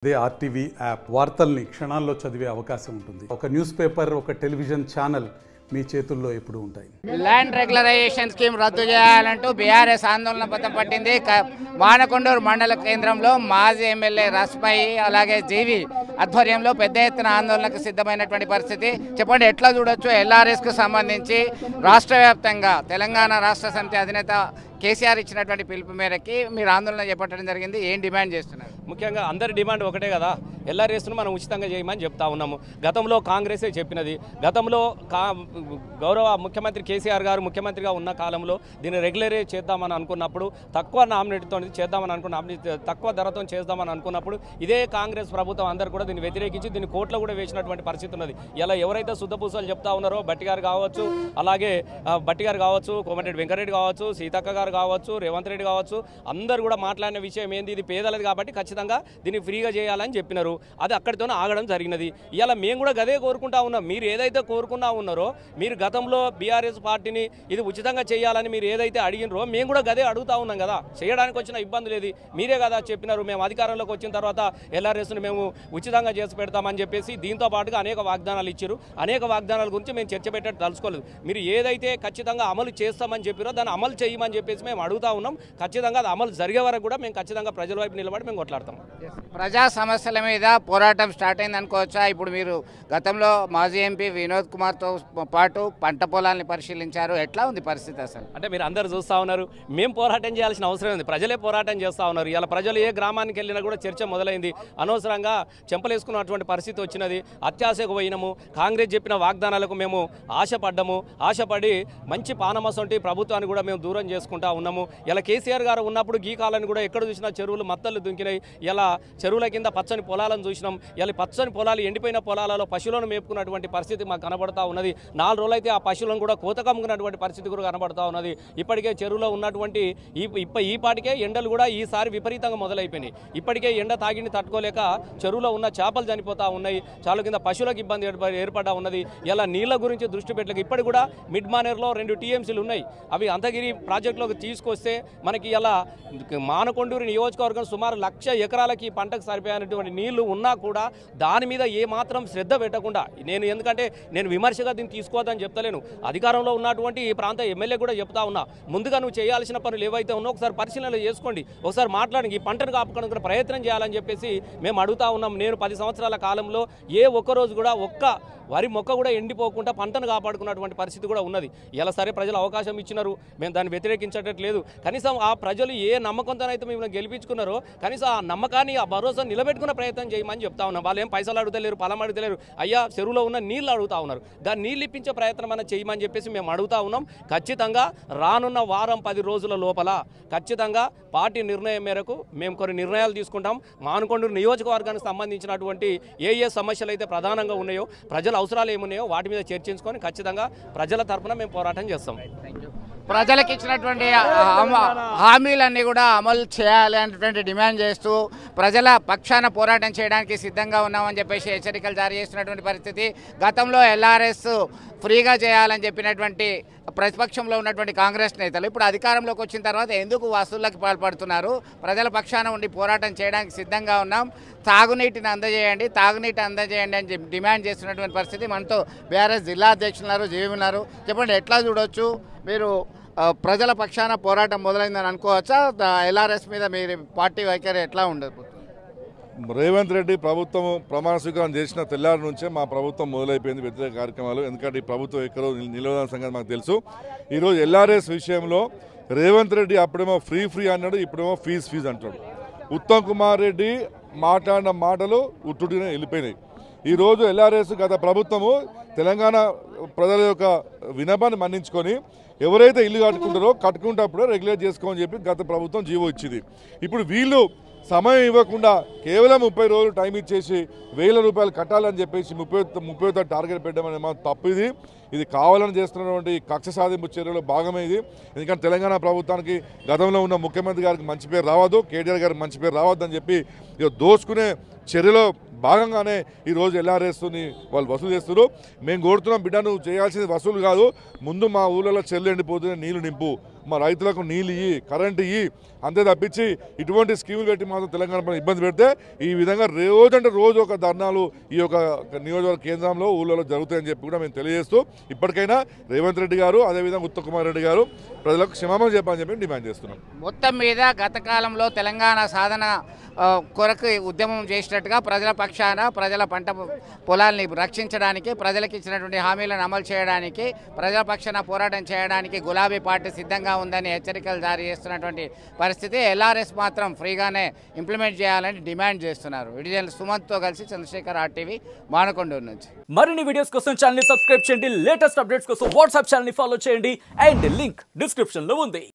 అదే RTV app వార్తల్ని క్షణాల్లో చదివే అవకాశం ఉంటుంది. ఒక న్యూస్ పేపర్, ఒక టెలివిజన్ ఛానల్ మీ చేతుల్లో ఎప్పుడు ఉంటాయి. ల్యాండ్ రెగ్యులరైజేషన్ స్కీమ్ రద్దు చేయాలంటూ బీఆర్ఎస్ ఆందోళన పథం పట్టింది. మానకొండూరు మండల కేంద్రంలో మాజీ ఎమ్మెల్యే రస్మయ్య అలాగే జీవి ఆధ్వర్యంలో పెద్ద ఎత్తున ఆందోళనకు సిద్ధమైనటువంటి పరిస్థితి. చెప్పండి, ఎట్లా చూడొచ్చు ఎల్ఆర్ఎస్కు సంబంధించి రాష్ట్ర వ్యాప్తంగా తెలంగాణ రాష్ట్ర సమితి అధినేత కేసీఆర్ ఇచ్చినటువంటి పిలుపు మేరకి మీరు ఆందోళన చేపట్టడం జరిగింది. ఏం డిమాండ్ చేస్తున్నారు? ముఖ్యంగా అందరి డిమాండ్ ఒకటే కదా, ఎల్ఆర్ఎస్ను మనం ఉచితంగా చేయమని చెప్తా ఉన్నాము. గతంలో కాంగ్రెసే చెప్పినది. గతంలో గౌరవ ముఖ్యమంత్రి కేసీఆర్ గారు ముఖ్యమంత్రిగా ఉన్న కాలంలో దీన్ని రెగ్యులరైజ్ చేద్దామని అనుకున్నప్పుడు, తక్కువ నామినేట్తో చేద్దామని అనుకున్న తక్కువ ధరతో చేద్దామని అనుకున్నప్పుడు ఇదే కాంగ్రెస్ ప్రభుత్వం అందరూ కూడా దీన్ని వ్యతిరేకించి దీన్ని కోర్టులో కూడా వేసినటువంటి పరిస్థితి ఉన్నది. ఇలా ఎవరైతే శుద్ధపూసలు చెప్తా ఉన్నారో బట్టి గారు కావచ్చు, అలాగే కోమటిరెడ్డి వెంకటరెడ్డి కావచ్చు, సీతక్క గారు కావచ్చు, రేవంత్ రెడ్డి కావచ్చు, అందరూ కూడా మాట్లాడిన విషయం ఏంది, ఇది పేదలది కాబట్టి ఖచ్చితంగా దీన్ని ఫ్రీగా చేయాలని చెప్పినారు. అది అక్కడితోనే ఆగడం జరిగినది. ఇలా మేము కూడా గదే కోరుకుంటా ఉన్నాం. మీరు ఏదైతే కోరుకున్నా ఉన్నారో, మీరు గతంలో బీఆర్ఎస్ పార్టీని ఇది ఉచితంగా చేయాలని మీరు ఏదైతే అడిగినరో మేము కూడా గదే అడుగుతా ఉన్నాం కదా. చేయడానికి వచ్చిన ఇబ్బంది లేదు, మీరే కదా చెప్పినారు మేము అధికారంలోకి వచ్చిన తర్వాత ఎల్ఆర్ఎస్ని మేము ఉచితంగా చేసి పెడతామని చెప్పేసి. దీంతో పాటుగా అనేక వాగ్దానాలు ఇచ్చారు. అనేక వాగ్దానాల గురించి మేము చర్చ పెట్టేట్టు తలుసుకోలేదు. మీరు ఏదైతే ఖచ్చితంగా అమలు చేస్తామని చెప్పారో దాన్ని అమలు చేయమని చెప్పేసి మేము అడుగుతా ఉన్నాం. ఖచ్చితంగా అది అమలు జరిగే వరకు కూడా మేము ఖచ్చితంగా ప్రజల వైపు నిలబడి మేము కొట్లాడతాం. ప్రజా సమస్యల మీద పోరాటం స్టార్ట్ అయింది అనుకోవచ్చా? ఇప్పుడు మీరు గతంలో మాజీ ఎంపీ వినోద్ కుమార్తో పాటు పంట పొలాన్ని పరిశీలించారు. ఎట్లా ఉంది పరిస్థితి అసలు? అంటే మీరు అందరూ చూస్తూ ఉన్నారు, మేము పోరాటం చేయాల్సిన అవసరం ఉంది. ప్రజలే పోరాటం చేస్తూ ఉన్నారు. ఇలా ప్రజలు ఏ గ్రామానికి వెళ్ళినా కూడా చర్చ మొదలైంది. అనవసరంగా చెంపలేసుకున్నటువంటి పరిస్థితి వచ్చినది. అత్యాశకు పోయినాము. కాంగ్రెస్ చెప్పిన వాగ్దానాలకు మేము ఆశపడి మంచి పానమసంటి ప్రభుత్వాన్ని కూడా మేము దూరం చేసుకుంటా ఉన్నాము. ఇలా కేసీఆర్ గారు ఉన్నప్పుడు గీకాలని కూడా ఎక్కడ చూసినా చెరువులు మత్తలు దుంకినాయి. ఇలా చెరువుల కింద పచ్చని పొలాలను చూసినాం. ఇలా పచ్చని పొలాలు ఎండిపోయిన పొలాలలో పశువులను మేపుకున్నటువంటి పరిస్థితి మాకు కనబడతా ఉన్నది. 4 రోజులైతే ఆ పశువులను కూడా కోతకమ్ముకున్నటువంటి పరిస్థితి కూడా కనబడతా ఉన్నది. ఇప్పటికే చెరువులో ఉన్నటువంటి ఈ పాటికే ఎండలు కూడా ఈసారి విపరీతంగా మొదలైపోయినాయి. ఇప్పటికే ఎండ తాగిని తట్టుకోలేక చెరువులో ఉన్న చేపలు చనిపోతూ ఉన్నాయి. చాలు కింద పశువులకు ఇబ్బంది ఏర్పడా ఉన్నది. ఇలా నీళ్ళ గురించి దృష్టి పెట్టలేక ఇప్పటికి కూడా మిడ్ మానేర్లో 2 టీఎంసీలు ఉన్నాయి. అవి అంతగిరి ప్రాజెక్టులోకి తీసుకొస్తే మనకి ఇలా మానకొండూరు నియోజకవర్గం సుమారు 1,00,000 ఎకరాలకి పంటకు సరిపోయినటువంటి నీళ్లు ఉన్నా కూడా దాని మీద ఏమాత్రం శ్రద్ధ పెట్టకుండా ఎందుకంటే నేను విమర్శగా దీన్ని తీసుకోవద్దని చెప్తలేను. అధికారంలో ఉన్నటువంటి ఈ ప్రాంత ఎమ్మెల్యే కూడా చెప్తా ఉన్నా, ముందుగా నువ్వు చేయాల్సిన పనులు ఏవైతే ఉన్నా ఒకసారి పరిశీలన చేసుకోండి, ఒకసారి మాట్లాడి ఈ పంటను కాపాడుకోవడానికి ప్రయత్నం చేయాలని చెప్పేసి మేము అడుగుతా ఉన్నాం. నేను 10 సంవత్సరాల కాలంలో ఏ ఒక్కరోజు కూడా ఒక్క వరి మొక్క కూడా ఎండిపోకుండా పంటను కాపాడుకున్నటువంటి పరిస్థితి కూడా ఉన్నది. ఇలా సరే ప్రజలు అవకాశం ఇచ్చినారు, మేము దాన్ని వ్యతిరేకించట్లేదు. కనీసం ఆ ప్రజలు ఏ నమ్మకంతోనైతే మిమ్మల్ని గెలిపించుకున్నారో కనీసం ఆ నమ్మకాన్ని, ఆ భరోసా నిలబెట్టుకునే ప్రయత్నం చేయమని చెప్తా ఉన్నాం. వాళ్ళు ఏం పైసలు అడుగుతలేరు, పొలం అడుగుతలేరు. అయ్యా చెరువులో ఉన్న నీళ్ళు అడుగుతా ఉన్నారు. దాన్ని నీళ్ళు ఇప్పించే ప్రయత్నం అన్న చేయమని చెప్పేసి మేము అడుగుతా ఉన్నాం. ఖచ్చితంగా రానున్న వారం 10 రోజుల లోపల ఖచ్చితంగా పార్టీ నిర్ణయం మేరకు మేము కొన్ని నిర్ణయాలు తీసుకుంటాం. మానకొండూరు నియోజకవర్గానికి సంబంధించినటువంటి ఏ సమస్యలు అయితే ప్రధానంగా ఉన్నాయో, ప్రజల అవసరాలు ఏమున్నాయో వాటి మీద చర్చించుకొని ఖచ్చితంగా ప్రజల తరఫున మేము పోరాటం చేస్తాం. ప్రజలకు ఇచ్చినటువంటి హామీలన్నీ కూడా అమలు చేయాలి అనేటువంటి డిమాండ్ చేస్తూ ప్రజల పక్షాన పోరాటం చేయడానికి సిద్ధంగా ఉన్నామని చెప్పేసి హెచ్చరికలు జారీ చేస్తున్నటువంటి పరిస్థితి. గతంలో ఎల్ఆర్ఎస్ ఫ్రీగా చేయాలని చెప్పినటువంటి ప్రతిపక్షంలో ఉన్నటువంటి కాంగ్రెస్ నేతలు ఇప్పుడు అధికారంలోకి వచ్చిన తర్వాత ఎందుకు వసూళ్లకు పాల్పడుతున్నారు? ప్రజల పక్షాన ఉండి పోరాటం చేయడానికి సిద్ధంగా ఉన్నాం, తాగునీటిని అందజేయండి అని డిమాండ్ చేస్తున్నటువంటి పరిస్థితి. మనతో బీఆర్ఎస్ జిల్లా అధ్యక్షులు జీవి ఉన్నారు. చెప్పండి, ఎట్లా చూడొచ్చు మీరు? ప్రజల పక్షాన పోరాటం మొదలైందని అనుకోవచ్చా? ఎల్ఆర్ఎస్ మీద మీరు పార్టీ వైఖరి ఎట్లా ఉండదు? రేవంత్ రెడ్డి ప్రభుత్వం ప్రమాణ స్వీకారం చేసిన తెల్లారి నుంచే మా ప్రభుత్వం మొదలైపోయింది వ్యతిరేక కార్యక్రమాలు. ఎందుకంటే ఈ ప్రభుత్వం ఎక్కడో నిలవదన్న సంగతి మాకు తెలుసు. ఈరోజు ఎల్ఆర్ఎస్ విషయంలో రేవంత్ రెడ్డి అప్పుడేమో ఫ్రీ అన్నాడు, ఇప్పుడేమో ఫీజు అంటాడు. ఉత్తమ్ కుమార్ రెడ్డి మాట్లాడిన మాటలు ఉట్టుడినే వెళ్ళిపోయినాయి. ఈరోజు ఎల్ఆర్ఎస్ గత ప్రభుత్వము తెలంగాణ ప్రజల యొక్క వినపాన్ని మన్నించుకొని ఎవరైతే ఇల్లు కట్టుకుంటప్పుడే రెగ్యులేట్ చేసుకోమని చెప్పి గత ప్రభుత్వం జీవో ఇచ్చింది. ఇప్పుడు వీళ్ళు సమయం ఇవ్వకుండా కేవలం 30 రోజులు టైం ఇచ్చేసి 1,000 రూపాయలు కట్టాలని చెప్పేసి 30 టార్గెట్ పెట్టడం అనేది తప్పు. ఇది కావాలని చేస్తున్నటువంటి కక్ష సాధింపు చర్యలో భాగమే ఇది. ఎందుకంటే తెలంగాణ ప్రభుత్వానికి గతంలో ఉన్న ముఖ్యమంత్రి గారికి మంచి పేరు రావద్దు, కేటీఆర్ గారికి మంచి పేరు రావద్దు అని చెప్పి దోచుకునే చర్యలో భాగంగానే ఈరోజు ఎల్ఆర్ఎస్ని వాళ్ళు వసూలు చేస్తున్నారు. మేము కోరుతున్నాం, బిడ్డ నువ్వు చేయాల్సింది వసూలు కాదు, ముందు మా ఊళ్ళలో చెరువులు ఎండిపోతూనే నీళ్లు నింపు, మా రైతులకు నీళ్ళు ఇయ్యి, కరెంటు ఇయ్యి, అంతే తప్పించి ఇటువంటి స్కీములు పెట్టి మాత్రం తెలంగాణ ప్రజలు ఇబ్బంది పెడితే ఈ విధంగా రోజు ఒక ధర్నాలు ఈ యొక్క నియోజకవర్గ కేంద్రంలో ఊళ్ళలో జరుగుతాయని చెప్పి కూడా మేము తెలియజేస్తూ ఇప్పటికైనా రేవంత్ రెడ్డి గారు అదేవిధంగా ఉత్తమ్ కుమార్ రెడ్డి గారు ప్రజలకు క్షమాపణ చెప్పాలని చెప్పి డిమాండ్ చేస్తున్నాం. మొత్తం మీద గత కాలంలో తెలంగాణ సాధన కొరకు ఉద్యమం చేసినట్టుగా ప్రజల పక్షాన ప్రజల పంట పొలాల్ని రక్షించడానికి, ప్రజలకు ఇచ్చినటువంటి హామీలను అమలు చేయడానికి, ప్రజల పక్షాన పోరాటం చేయడానికి గులాబీ పార్టీ సిద్ధంగా ఉందని హెచ్చరికలు జారీ చేస్తున్నటువంటి పరిస్థితి. ఎల్ఆర్ఎస్ మాత్రం ఫ్రీగానే ఇంప్లిమెంట్ చేయాలని డిమాండ్ చేస్తున్నారు. విడిజల్ సుమంత్తో కలిసి చంద్రశేఖర్ RTV మానకొండూరు నుంచి. మరిన్ని వీడియోస్ కోసం ఛానల్ ని సబ్స్క్రైబ్ చేయండి. లేటెస్ట్ అప్డేట్స్ కోసం వాట్సాప్ ఛానల్ ని ఫాలో చేయండి. అండ్ లింక్ డిస్క్రిప్షన్ లో ఉంది.